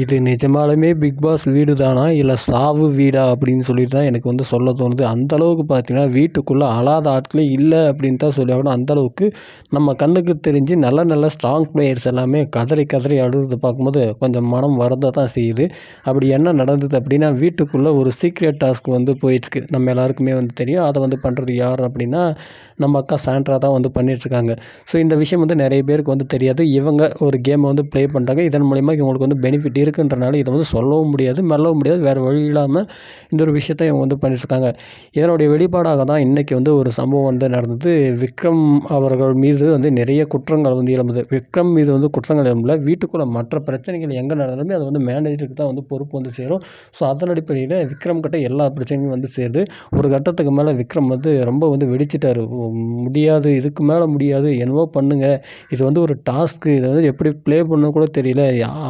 இது நிஜமாலுமே big pass வீடு தானா இல்லை சாவு வீடா அப்படின்னு சொல்லிட்டு தான் எனக்கு வந்து சொல்ல தோணுது. அந்தளவுக்கு பார்த்தீங்கன்னா வீட்டுக்குள்ளே அழாத ஆட்களே இல்லை அப்படின்னு தான் சொல்லி ஆகணும். அந்தளவுக்கு நம்ம கண்ணுக்கு தெரிஞ்சு நல்ல நல்ல ஸ்ட்ராங் பிளேயர்ஸ் எல்லாமே கதறி கதறி அழுகிறத பார்க்கும்போது கொஞ்சம் மனம் வருந்த தான் செய்யுது. அப்படி என்ன நடந்தது அப்படின்னா, வீட்டுக்குள்ளே ஒரு சீக்ரெட் டாஸ்க் வந்து போயிட்டுருக்கு. நம்ம எல்லாருக்குமே வந்து தெரியும். அதை வந்து பண்ணுறது யார் அப்படின்னா, நம்ம அக்கா சாண்ட்ரா தான் வந்து பண்ணிகிட்ருக்காங்க. ஸோ இந்த விஷயம் வந்து நிறைய பேருக்கு வந்து தெரியாது. இவங்க ஒரு கேமை வந்து ப்ளே பண்ணுறாங்க. இதன் மூலிமா இவங்களுக்கு வந்து பெனிஃபிட் இருக்குன்றனால இதை வந்து சொல்லவும் முடியாது, மெல்லவும் முடியாது. வேறு வழி இல்லாமல் இந்த ஒரு விஷயத்தை இவங்க வந்து பண்ணிட்டுருக்காங்க. இதனுடைய வெளிப்பாடாக தான் இன்றைக்கி வந்து ஒரு சம்பவம் வந்து நடந்தது. விக்ரம் அவர்கள் மீது வந்து நிறைய குற்றங்கள் வந்து எழும்புது. விக்ரம் மீது வந்து குற்றங்கள் எழும்பல, வீட்டுக்குள்ளே மற்ற பிரச்சனைகள் எங்கே நடந்தாலுமே அது வந்து மேனேஜருக்கு தான் வந்து பொறுப்பு வந்து சேரும். ஸோ அதன் அடிப்படையில் விக்ரம் கிட்ட எல்லா பிரச்சனையும் வந்து சேருது. ஒரு கட்டத்துக்கு மேலே விக்ரம் வந்து ரொம்ப வந்து வெடிச்சிட்டாரு. முடியாது, இதுக்கு மேலே முடியாது, என்னவோ பண்ணுங்கள், இது வந்து ஒரு டாஸ்க்கு, இதை வந்து எப்படி ப்ளே பண்ணணும் கூட தெரியல,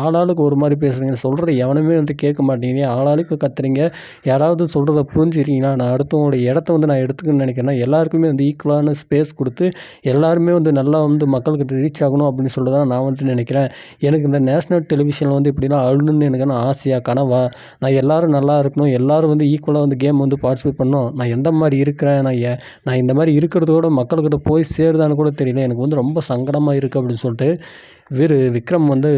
ஆளாளுக்கு ஒரு மாதிரி பேசுகிறீங்க, சொல்கிறத எவனுமே வந்து கேட்க மாட்டேங்கிறீங்க, ஆளாளுக்கு கத்துறீங்க, யாராவது சொல்கிறத புரிஞ்சுக்கிறீங்களா, நான் அடுத்தவங்களோட இடத்த வந்து நான் எடுத்துக்கணும்னு நினைக்கிறேன்னா எல்லாருக்குமே வந்து ஈக்குவலான ஸ்பேஸ் கொடுத்து எல்லாருமே வந்து நல்லா வந்து மக்கள்கிட்ட ரீச் ஆகணும் அப்படின்னு சொல்லி தான் நான் வந்து நினைக்கிறேன். எனக்கு இந்த நேஷ்னல் டெலிவிஷனில் வந்து இப்படிலாம் அழுணுன்னு எனக்கு ஆசையாக கனவா, நான் எல்லோரும் நல்லா இருக்கணும், எல்லோரும் வந்து ஈக்குவலாக வந்து கேம் வந்து பார்ட்டிசிபேட் பண்ணணும், நான் எந்த மாதிரி இருக்கிறேன், நான் இந்த மாதிரி இருக்கிறதோட மக்கள்கிட்ட போய் சேருதான்னு கூட தெரியல, எனக்கு வந்து ரொம்ப சங்கடமாக இருக்குது அப்படின்னு சொல்லிட்டு விக்ரம் வந்து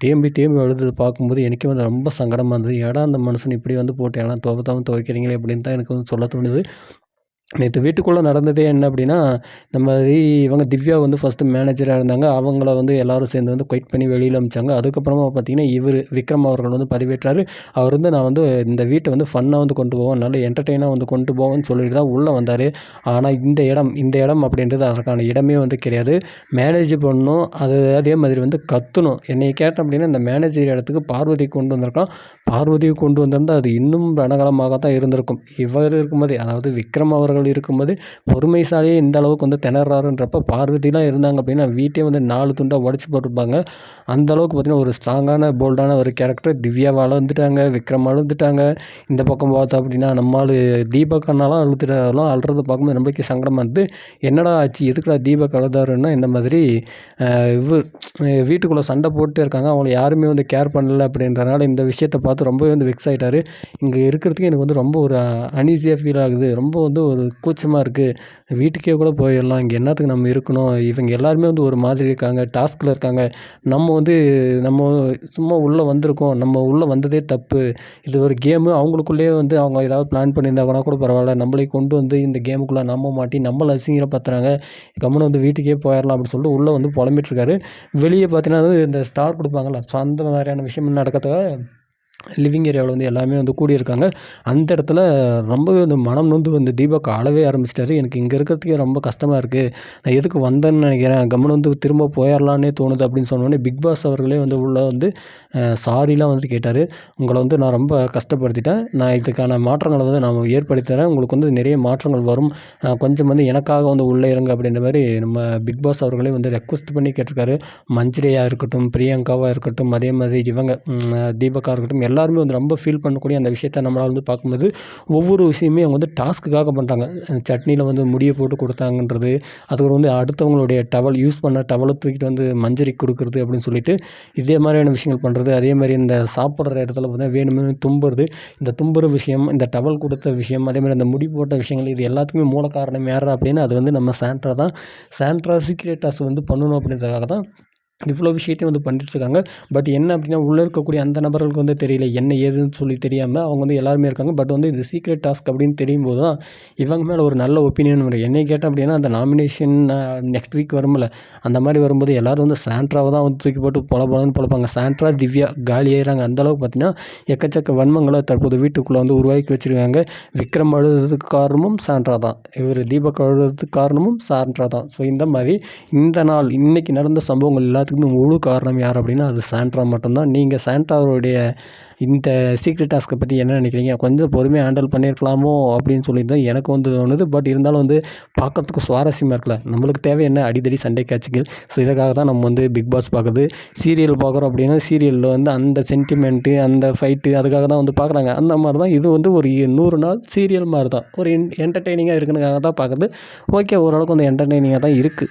தேம்பி தேம்பி அழுது பார்க்கும்போது எனக்கே வந்து ரொம்ப சங்கடமாக இருந்தது. ஏடா அந்த மனுஷன் இப்படி வந்து போட்டு எல்லாம் துவைக்கிறீங்களே அப்படின்னு தான் எனக்கு வந்து சொல்ல தோணுது. நேற்று வீட்டுக்குள்ளே நடந்ததே என்ன அப்படின்னா, இந்த மாதிரி இவங்க திவ்யா வந்து ஃபஸ்ட்டு மேனேஜராக இருந்தாங்க. அவங்கள வந்து எல்லோரும் சேர்ந்து வந்து குயிட் பண்ணி வெளியில் அனுப்பிச்சாங்க. அதுக்கப்புறமா பார்த்தீங்கன்னா, விக்ரம் அவர்கள் வந்து பதிவேற்றார். அவர் வந்து நான் வந்து இந்த வீட்டை வந்து ஃபன்னாக வந்து கொண்டு போவேன், நல்ல என்டர்டெயினாக வந்து கொண்டு போவேன்னு சொல்லிட்டு தான் உள்ளே வந்தார். ஆனால் இந்த இடம் அப்படின்றது அதற்கான இடமே வந்து கிடையாது. மேனேஜ் பண்ணணும், அதே மாதிரி வந்து கத்தணும். என்னை கேட்டேன் அப்படின்னா, இந்த மேனேஜர் இடத்துக்கு பார்வதி கொண்டு வந்திருக்கலாம். பார்வதியை கொண்டு வந்திருந்தால் அது இன்னும் ரணகலமாக தான் இருந்திருக்கும். இவர் இருக்கும்போதே, அதாவது விக்ரம் அவர்கள் இருக்கும்போது பொறுமைசாலியே இந்த அளவுக்கு வந்து திணறாருன்றப்ப பார்வதிலாம் இருந்தாங்க அப்படின்னா வீட்டே வந்து 4 துண்டாக உடச்சி போட்டிருப்பாங்க. அந்த அளவுக்கு பார்த்திங்கன்னா ஒரு ஸ்ட்ராங்கான போல்டான ஒரு கேரக்டர். திவ்யாவால் வந்துட்டாங்க, விக்ரம் அழுந்துட்டாங்க. இந்த பக்கம் பார்த்தா அப்படின்னா நம்மளால் தீபக் அண்ணாலாம் அழுதுட்டாலும் அழுறதை பார்க்கும்போது நம்மளுக்கே சங்கடமாக இருந்தது. என்னடா ஆச்சு, எதுக்குடா தீபக் அழுதாருன்னா, இந்த மாதிரி இவர் வீட்டுக்குள்ளே சண்டை போட்டு இருக்காங்க, அவங்கள யாருமே வந்து கேர் பண்ணல அப்படின்றனால இந்த விஷயத்தை பார்த்து ரொம்பவே வந்து வெக்ஸ் ஆகிட்டாரு. இங்கே இருக்கிறதுக்கு எனக்கு வந்து ரொம்ப ஒரு அன்ஈஸியாக ஃபீல் ஆகுது, ரொம்ப வந்து ஒரு கூச்சமாக இருக்குது, வீட்டுக்கே கூட போயிடலாம், இங்கே என்னத்துக்கு நம்ம இருக்கணும், இவங்க எல்லாருமே வந்து ஒரு மாதிரி இருக்காங்க, டாஸ்கில் இருக்காங்க, நம்ம சும்மா உள்ளே வந்திருக்கோம், நம்ம உள்ளே வந்ததே தப்பு, இது ஒரு கேமு, அவங்களுக்குள்ளேயே வந்து அவங்க ஏதாவது பிளான் பண்ணியிருந்தாங்கன்னா கூட பரவாயில்ல, நம்மளை கொண்டு வந்து இந்த கேமுக்குள்ளே நம்ம மாட்டி நம்மளை அசிங்கப்படுத்துகிறாங்க, கம்முன்னு வந்து வீட்டுக்கே போயிடலாம் அப்படின்னு சொல்லிட்டு உள்ளே வந்து புலம்பிட்டுருக்காரு. வெளியே பார்த்தீங்கன்னா இந்த ஸ்டார் கொடுப்பாங்கள்ல, ஸோ அந்த மாதிரியான விஷயம் நடக்கிறதுக்காக லிவிங் ஏரியாவில் வந்து எல்லாமே வந்து கூடியிருக்காங்க. அந்த இடத்துல ரொம்பவே வந்து மனம் நொந்து வந்து தீபக் அழவே ஆரம்பிச்சிட்டாரு. எனக்கு இங்கே இருக்கிறதுக்கே ரொம்ப கஷ்டமாக இருக்குது, நான் எதுக்கு வந்தேன்னு நினைக்கிறேன், கம்முன்னு வந்து திரும்ப போயிடலான்னே தோணுது அப்படின்னு சொன்னோடனே பிக் பாஸ் அவர்களே வந்து உள்ளே வந்து சாரிலாம் வந்து கேட்டார். உங்களை வந்து நான் ரொம்ப கஷ்டப்படுத்திட்டேன், நான் இதுக்கான மாற்றங்களை வந்து நான் ஏற்படுத்தி தரேன், உங்களுக்கு வந்து நிறைய மாற்றங்கள் வரும், கொஞ்சம் வந்து எனக்காக வந்து உள்ளே இருங்க அப்படின்ற மாதிரி நம்ம பிக் பாஸ் அவர்களே வந்து ரெக்வஸ்ட் பண்ணி கேட்டிருக்காரு. மஞ்சிரையாக இருக்கட்டும், பிரியங்காவாக இருக்கட்டும், அதே மாதிரி இவங்க தீபக்காக இருக்கட்டும், எல்லாருமே வந்து ரொம்ப ஃபீல் பண்ணக்கூடிய அந்த விஷயத்தை நம்மளால் வந்து பார்க்கும்போது ஒவ்வொரு விஷயமே அவங்க வந்து டாஸ்க்குக்காக பண்ணுறாங்க. சட்னியில் வந்து முடியை போட்டு கொடுத்தாங்கன்றது, அதுக்கப்புறம் வந்து அடுத்தவங்களுடைய டவல் யூஸ் பண்ண டவலை தூக்கிட்டு வந்து மஞ்சரி கொடுக்குறது அப்படின்னு சொல்லிட்டு இதே மாதிரியான விஷயங்கள் பண்ணுறது. அதே மாதிரி இந்த சாப்பிட்ற இடத்துல பார்த்தா வேணுமே தும்புறது, இந்த தும்புற விஷயம், இந்த டவல் கொடுத்த விஷயம், அதே மாதிரி அந்த முடி போட்ட விஷயங்கள், இது எல்லாத்துக்குமே மூல காரணம் யார் அப்படின்னா அது வந்து நம்ம சாண்ட்ரா தான். சாண்ட்ரா சீக்ரெட் டாஸ்க் வந்து பண்ணணும் அப்படின்றதுக்காக தான் இவ்வளோ விஷயத்தையும் வந்து பண்ணிட்டுருக்காங்க. பட் என்ன அப்படின்னா, உள்ளே இருக்கக்கூடிய அந்த நபர்களுக்கு வந்து தெரியல, என்ன ஏதுன்னு சொல்லி தெரியாமல் அவங்க வந்து எல்லாருமே இருக்காங்க. பட் வந்து இது சீக்ரெட் டாஸ்க் அப்படின்னு தெரியும்போது தான் இவங்க மேலே ஒரு நல்ல ஒப்பீனியன் வரும். என்னை கேட்டேன் அப்படின்னா, அந்த நாமினேஷன் நெக்ஸ்ட் வீக் வரும்ல, அந்த மாதிரி வரும்போது எல்லோரும் வந்து சாண்ட்ராவை தான் வந்து தூக்கி போட்டு பொலன்னு பொழப்பாங்க. சாண்ட்ரா, திவ்யா காலி ஆகிறாங்க. அந்தளவுக்கு பார்த்தீங்கன்னா எக்கச்சக்க வன்மங்களை தற்போது வீட்டுக்குள்ளே வந்து உருவாக்கி வச்சுருக்காங்க. விக்ரம் அழுகிறதுக்கு காரணமும் சாண்ட்ரா தான், தீபக் அழுகிறதுக்கு காரணமும் சாண்ட்ரா தான். ஸோ இந்த மாதிரி இந்த நாள் இன்றைக்கி நடந்த சம்பவங்கள் எல்லாத்துக்குமே முழு காரணம் யார் அப்படின்னா அது சாண்ட்ரா மட்டும்தான். நீங்கள் சாண்ட்ராவுடைய இந்த சீக்ரெட் டாஸ்க்கை பற்றி என்ன நினைக்கிறீங்க? கொஞ்சம் பொறுமையாக ஹேண்டில் பண்ணியிருக்கலாமோ அப்படின்னு சொல்லி தான் எனக்கு வந்து தோணுது. பட் இருந்தாலும் வந்து பார்க்கறதுக்கு சுவாரஸ்யமாக இருக்குல்ல, நம்மளுக்கு தேவை என்ன அடிதடி சண்டை காட்சிகள். ஸோ இதுக்காக தான் நம்ம வந்து பிக் பாஸ் பார்க்குறது. சீரியல் பார்க்குறோம் அப்படின்னா சீரியலில் வந்து அந்த சென்டிமெண்ட்டு, அந்த ஃபைட்டு, அதுக்காக தான் வந்து பார்க்குறாங்க. அந்த மாதிரி தான் இது வந்து ஒரு 100 நாள் சீரியல் மாதிரி தான், ஒரு என்டர்டெய்னிங்காக இருக்குதுக்காக தான் பார்க்குறது. ஓகே, ஓரளவுக்கு வந்து என்டர்டெய்னிங்காக தான் இருக்குது.